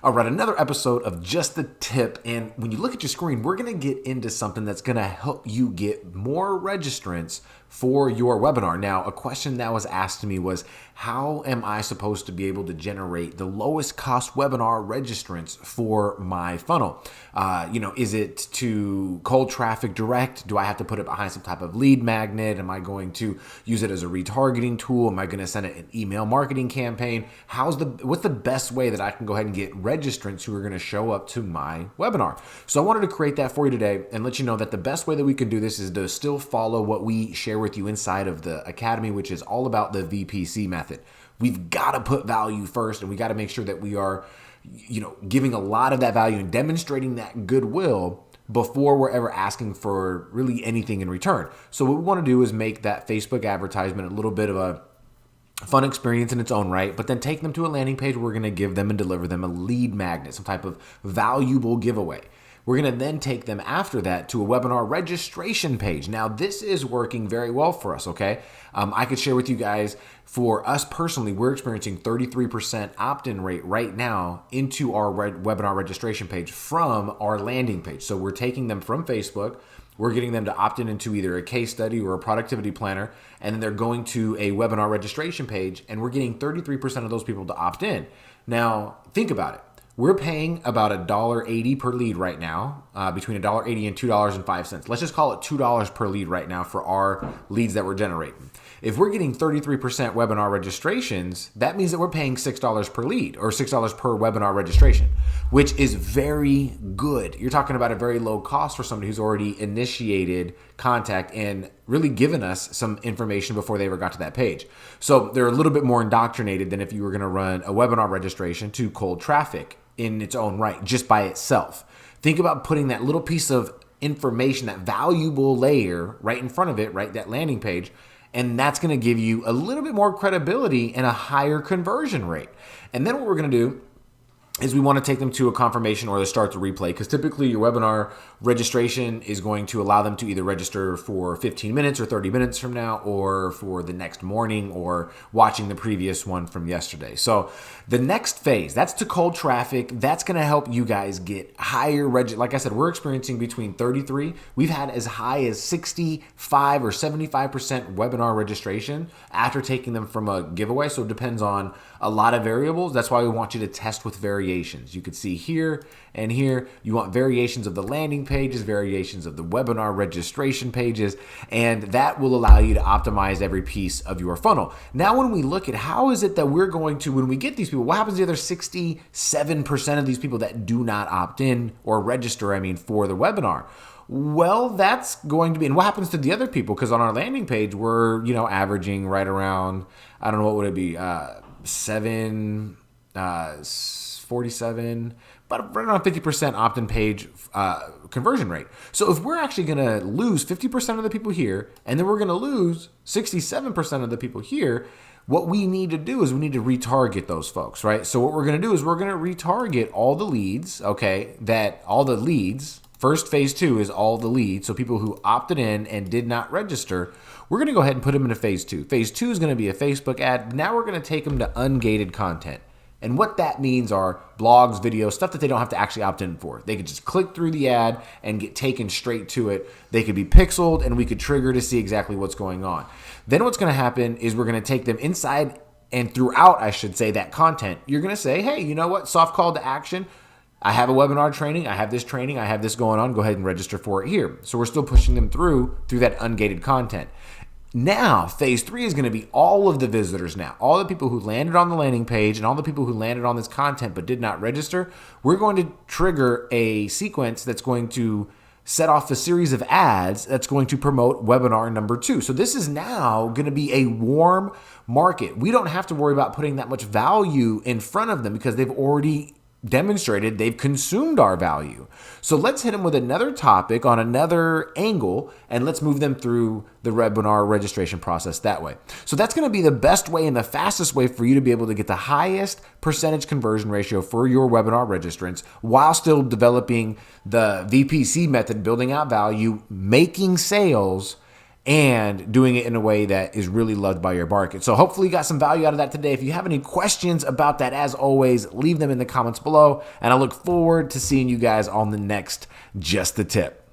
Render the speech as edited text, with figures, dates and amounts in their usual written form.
All right, another episode of Just the Tip. And when you look at your screen, we're going to get into something that's going to help you get more registrants for your webinar. Now, a question that was asked to me was, how am I supposed to be able to generate the lowest cost webinar registrants for my funnel? Is it to cold traffic direct? Do I have to put it behind some type of lead magnet? Am I going to use it as a retargeting tool? Am I going to send it an email marketing campaign? What's the best way that I can go ahead and get registrants who are going to show up to my webinar? So I wanted to create that for you today and let you know that the best way that we can do this is to still follow what we share with you inside of the Academy, which is all about the VPC method. We've got to put value first, and we got to make sure that we are, giving a lot of that value and demonstrating that goodwill before we're ever asking for really anything in return. So what we want to do is make that Facebook advertisement a little bit of a fun experience in its own right, but then take them to a landing page where we're going to give them and deliver them a lead magnet, some type of valuable giveaway. We're going to then take them after that to a webinar registration page. Now, this is working very well for us, okay? I could share with you guys, for us personally, we're experiencing 33% opt-in rate right now into our webinar registration page from our landing page. So we're taking them from Facebook, we're getting them to opt in into either a case study or a productivity planner, and then they're going to a webinar registration page, and we're getting 33% of those people to opt in. Now, think about it. We're paying about $1.80 per lead right now, between $1.80 and $2.05. Let's just call it $2 per lead right now for our leads that we're generating. If we're getting 33% webinar registrations, that means that we're paying $6 per lead or $6 per webinar registration, which is very good. You're talking about a very low cost for somebody who's already initiated contact and really given us some information before they ever got to that page. So they're a little bit more indoctrinated than if you were going to run a webinar registration to cold traffic in its own right, just by itself. Think about putting that little piece of information, that valuable layer right in front of it, right, that landing page, and that's going to give you a little bit more credibility and a higher conversion rate. And then what we're going to do is we want to take them to a confirmation or the start to replay, because typically your webinar registration is going to allow them to either register for 15 minutes or 30 minutes from now, or for the next morning, or watching the previous one from yesterday. So the next phase, that's to cold traffic. That's going to help you guys get higher like I said, we're experiencing between 33. We've had as high as 65 or 75% webinar registration after taking them from a giveaway. So it depends on a lot of variables. That's why we want you to test with variations. You could see here and here. You want variations of the landing pages, variations of the webinar registration pages, and that will allow you to optimize every piece of your funnel. Now, when we look at how is it that we're going to, when we get these people, what happens to the other 67% of these people that do not opt in or register, for the webinar? Well, that's going to be, and what happens to the other people? Because on our landing page, we're, averaging right around, I don't know, what would it be? 47, but right around 50% opt-in page conversion rate. So if we're actually going to lose 50% of the people here, and then we're going to lose 67% of the people here, what we need to do is we need to retarget those folks, right? So what we're going to do is we're going to retarget all the leads, First, phase 2 is all the leads. So people who opted in and did not register, we're going to go ahead and put them into phase 2. Phase 2 is going to be a Facebook ad. Now we're going to take them to ungated content. And what that means are blogs, videos, stuff that they don't have to actually opt in for. They could just click through the ad and get taken straight to it. They could be pixeled, and we could trigger to see exactly what's going on. Then what's going to happen is we're going to take them inside and throughout, that content. You're going to say, hey, you know what? Soft call to action. I have a webinar training. I have this going on. Go ahead and register for it here. So we're still pushing them through that ungated content. Now, phase 3 is going to be all of the visitors now. All the people who landed on the landing page and all the people who landed on this content but did not register. We're going to trigger a sequence that's going to set off a series of ads that's going to promote webinar number 2. So this is now going to be a warm market. We don't have to worry about putting that much value in front of them because they've already demonstrated they've consumed our value. So let's hit them with another topic on another angle, and let's move them through the webinar registration process that way. So that's going to be the best way and the fastest way for you to be able to get the highest percentage conversion ratio for your webinar registrants while still developing the VPC method, building out value, making sales, and doing it in a way that is really loved by your market. So hopefully you got some value out of that today. If you have any questions about that, as always, leave them in the comments below, and I look forward to seeing you guys on the next Just the Tip.